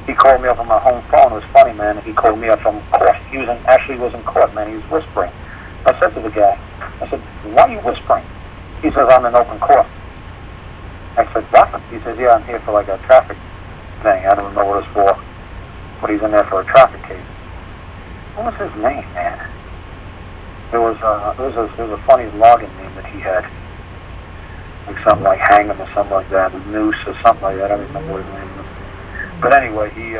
he called me up on my home phone. It was funny, man. He called me up from court. He was in court, man. He was whispering. I said to the guy, I said, why are you whispering? He says, I'm in open court. I said, what? He says, yeah, I'm here for like a traffic thing. I don't know what it's for, but he's in there for a traffic case. What was his name, man? It was a funny login name that he had. Like something like Hang'em or something like that, Noose or something like that. I don't remember what his name was. But anyway, he,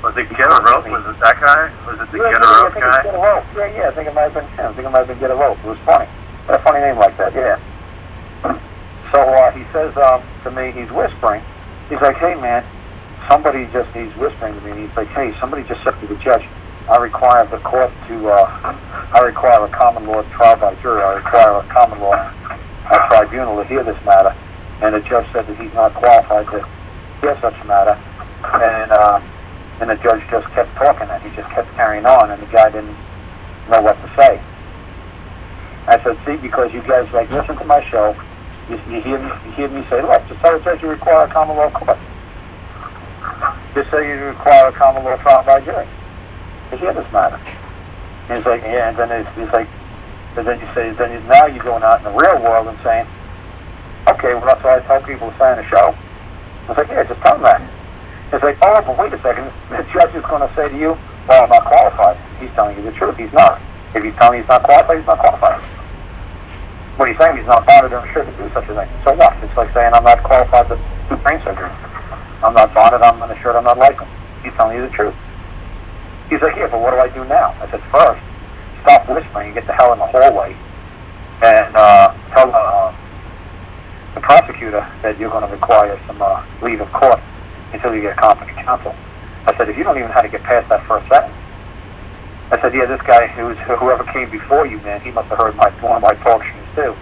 was it Get a Rope? Was it that guy? Was it the Get a Rope guy? Get a Rope. Yeah, I think it might have been him. I think it might have been Get a Rope. It was funny. Had a funny name like that, yeah. So he says to me, he's whispering. He's like, hey, man, he's whispering to me, and he's like, hey, somebody just said to the judge, I require the court to, I require a common law trial by jury. I require a common law tribunal to hear this matter. And the judge said that he's not qualified to hear such a matter. And the judge just kept talking, and he just kept carrying on, and the guy didn't know what to say. I said, see, because you guys like listen to my show, you hear me say, look, just tell the judge you require a common law court. Just say you require a common law trial by jury to hear this matter. And he's like, yeah, and then he's like, and then you say, now you're going out in the real world and saying, okay, well that's what I tell people to say on the show. I was like, yeah, just tell them that. It's like, oh, but wait a second, the judge is going to say to you, well, I'm not qualified. He's telling you the truth. He's not. If he's telling you he's not qualified, he's not qualified. What he's saying, he's not bonded or insured to do such a thing. So what? It's like saying I'm not qualified to do brain surgery. I'm not bonded, I'm uninsured, I'm not licensed. He's telling you the truth. He's like, yeah, but what do I do now? I said, first, stop whispering and get the hell in the hallway and tell the prosecutor that you're going to require some leave of court until you get competent counsel. I said, if you don't even know how to get past that first sentence, I said, yeah, this guy, whoever came before you, man, he must have heard one of my talk shows too.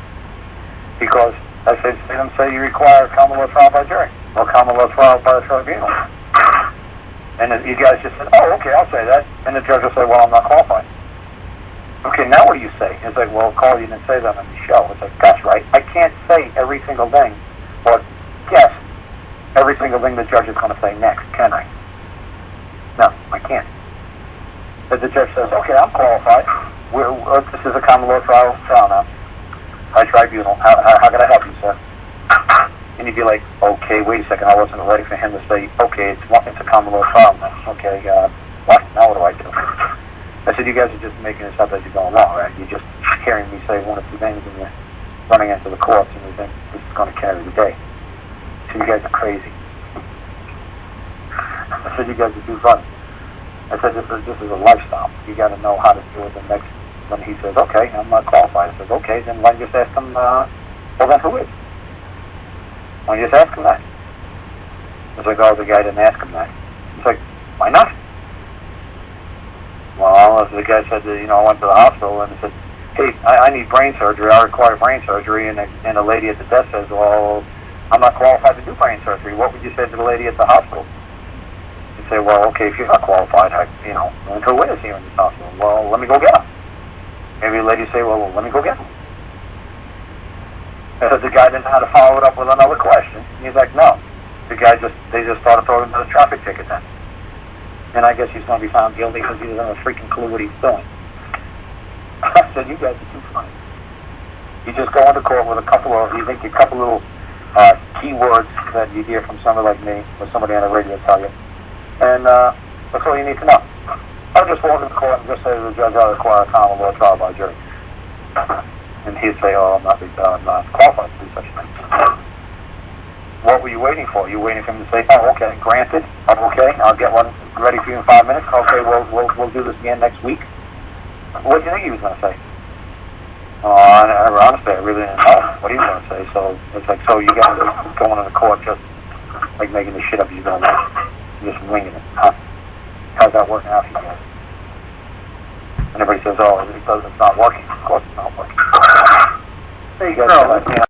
Because I said, say you require a common law trial by jury or common law trial by a tribunal. And you guys just said, oh, okay, I'll say that. And the judge will say, well, I'm not qualified. Okay, now what do you say? It's like, well, Karl, you didn't say that on the show. It's like, that's right. I can't say every single thing, or guess every single thing the judge is going to say next, can I? No, I can't. But the judge says, okay, I'm qualified. This is a common law trial now. By tribunal. How can I help you, sir? And you'd be like, okay, wait a second. I wasn't ready for him to say, okay, it's a common law trial now. Okay, what? Now what do I do? I said, you guys are just making this up as you're going along, right? You're just hearing me say one or two things and you're running into the courts and you think this is going to carry the day. So you guys are crazy. I said, you guys are too funny. I said, this is a lifestyle. You got to know how to do it the next. When he says, okay, I'm not qualified. I says, okay, then why don't you just ask him, well then who is? Why don't you just ask him that? It's like, oh, the guy didn't ask him that. It's like, why not? Well, the guy said that, I went to the hospital and said, hey, I need brain surgery. I require brain surgery. And a lady at the desk says, well, I'm not qualified to do brain surgery. What would you say to the lady at the hospital? You say, well, okay, if you're not qualified, and who is here in this hospital? Well, let me go get him. Maybe the lady say, well, let me go get him. And the guy didn't know how to follow it up with another question. He's like, no. They just started throwing him to the traffic ticket then. And I guess he's going to be found guilty because he doesn't have a freaking clue what he's doing. I said, you guys are too funny. You just go into court with a couple little keywords that you hear from somebody like me or somebody on the radio tell you. And that's all you need to know. I'll just walk into court and just say to the judge, I require a common law trial by jury. And he'd say, oh, I'm not qualified to do such a thing. What were you waiting for? You waiting for him to say, oh, okay, granted. Okay, I'll get one ready for you in 5 minutes. Okay, we'll do this again next week. What do you think he was going to say? Honestly, I really didn't know what he was going to say. So it's like, so you guys are going into court just like making the shit up you don't know. You're just winging it, huh? How's that working out for you guys? And everybody says, oh, it's not working. Of course it's not working. There you go.